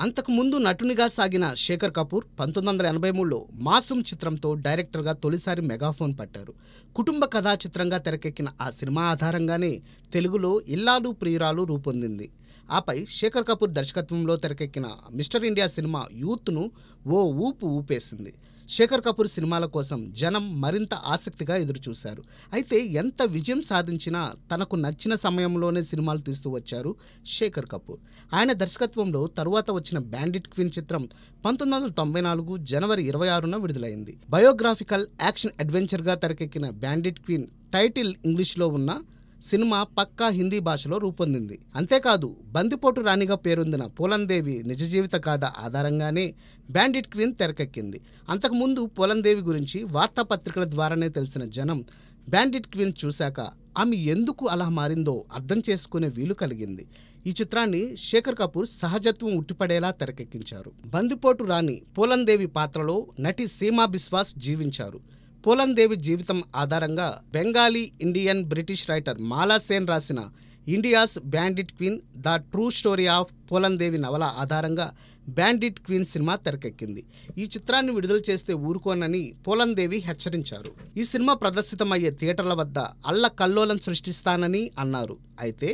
అంతకుముందు నటునిగా సాగిన శేఖర్ కపూర్ 1983లో మాసూమ్ చిత్రంతో డైరెక్టర్గా తొలిసారి మెగాఫోన్ పట్టారు. కుటుంబ కథా చిత్రంగా తెరకెక్కిన ఆ సినిమా ఆధారంగానే తెలుగులో ఇల్లాలు ప్రియురాలు రూపొందింది. ఆపై శేఖర్ కపూర్ దర్శకత్వంలో తెరకెక్కిన మిస్టర్ ఇండియా సినిమా యూత్ను ఓ ఊపు ఊపేసింది. శేఖర్ కపూర్ సినిమాల కోసం జనం మరింత ఆసక్తిగా ఎదురుచూశారు. అయితే ఎంత విజయం సాధించినా తనకు నచ్చిన సమయంలోనే సినిమాలు తీస్తూ వచ్చారు శేఖర్ కపూర్. ఆయన దర్శకత్వంలో తరువాత వచ్చిన బ్యాండిట్ క్వీన్ చిత్రం 1994 జనవరి 26న విడుదలైంది. బయోగ్రాఫికల్ యాక్షన్ అడ్వెంచర్గా తెరకెక్కిన బ్యాండిట్ క్వీన్ టైటిల్ ఇంగ్లీష్లో ఉన్న సినిమా పక్కా హిందీ భాషలో రూపొందింది. అంతేకాదు బందిపోటు రాణిగా పేరొందిన పూలందేవి నిజ జీవిత కథ ఆధారంగానే బ్యాండిట్ క్వీన్ తెరకెక్కింది. అంతకుముందు పూలందేవి గురించి వార్తాపత్రికల ద్వారానే తెలిసిన జనం బ్యాండిట్ క్వీన్ చూశాక ఆమె ఎందుకు అలా మారిందో అర్థం చేసుకునే వీలు కలిగింది. ఈ చిత్రాన్ని శేఖర్ కపూర్ సహజత్వం ఉట్టిపడేలా తెరకెక్కించారు. బందిపోటు రాణి పూలందేవి పాత్రలో నటి సీమా బిస్వాస్ జీవించారు. పూలందేవి జీవితం ఆధారంగా బెంగాలీ ఇండియన్ బ్రిటిష్ రైటర్ మాలా సేన్ రాసిన India's bandit queen the true story of Phoolan Devi నవల ఆధారంగా బ్యాండిట్ క్వీన్ సినిమా తెరకెక్కింది. ఈ చిత్రాన్ని విడుదల చేస్తే ఊరుకోనని పూలందేవి హెచ్చరించారు. ఈ సినిమా ప్రదర్శితమయ్యే థియేటర్ల వద్ద అల్లకల్లోలం సృష్టిస్తానని అన్నారు. అయితే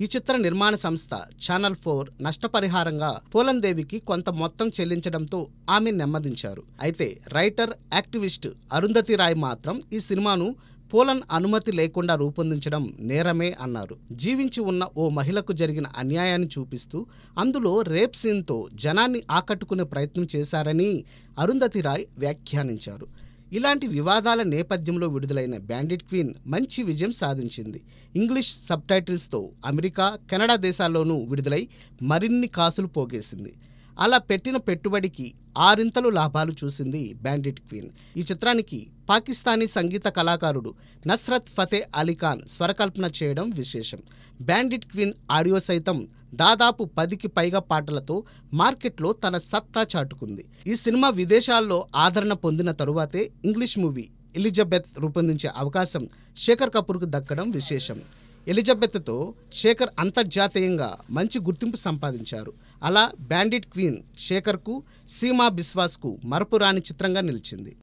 ఈ చిత్ర నిర్మాణ సంస్థ ఛానల్ 4 నష్టపరిహారంగా పూలందేవికి కొంత మొత్తం చెల్లించడంతో ఆమె నెమ్మదించారు. అయితే రైటర్, యాక్టివిస్ట్ అరుంధతి రాయ్ మాత్రం ఈ సినిమాను పోలన్ అనుమతి లేకుండా రూపొందించడం నేరమే అన్నారు. జీవించి ఉన్న ఓ మహిళకు జరిగిన అన్యాయాన్ని చూపిస్తూ అందులో రేప్ సీన్తో జనాన్ని ఆకట్టుకునే ప్రయత్నం చేశారని అరుంధతి రాయ్ వ్యాఖ్యానించారు. ఇలాంటి వివాదాల నేపథ్యంలో విడుదలైన బ్యాండిట్ క్వీన్ మంచి విజయం సాధించింది. ఇంగ్లీష్ సబ్టైటిల్స్తో అమెరికా, కెనడా దేశాల్లోనూ విడుదలై మరిన్ని కాసులు పోగేసింది. అలా పెట్టిన పెట్టుబడికి 6 లాభాలు చూసింది బ్యాండిట్ క్వీన్. ఈ చిత్రానికి పాకిస్తానీ సంగీత కళాకారుడు నస్రత్ ఫతే అలీఖాన్ స్వరకల్పన చేయడం విశేషం. బ్యాండిట్ క్వీన్ ఆడియో సైతం దాదాపు 10కి పైగా పాటలతో మార్కెట్లో తన సత్తా చాటుకుంది. ఈ సినిమా విదేశాల్లో ఆదరణ పొందిన తరువాతే ఇంగ్లీష్ మూవీ ఎలిజబెత్ రూపొందించే అవకాశం శేఖర్ కపూర్కు దక్కడం విశేషం. ఎలిజబెత్తో శేఖర్ అంతర్జాతీయంగా మంచి గుర్తింపు సంపాదించారు. అలా బ్యాండిట్ క్వీన్ శేఖర్కు, సీమా బిస్వాస్కు మరపురాని చిత్రంగా నిలిచింది.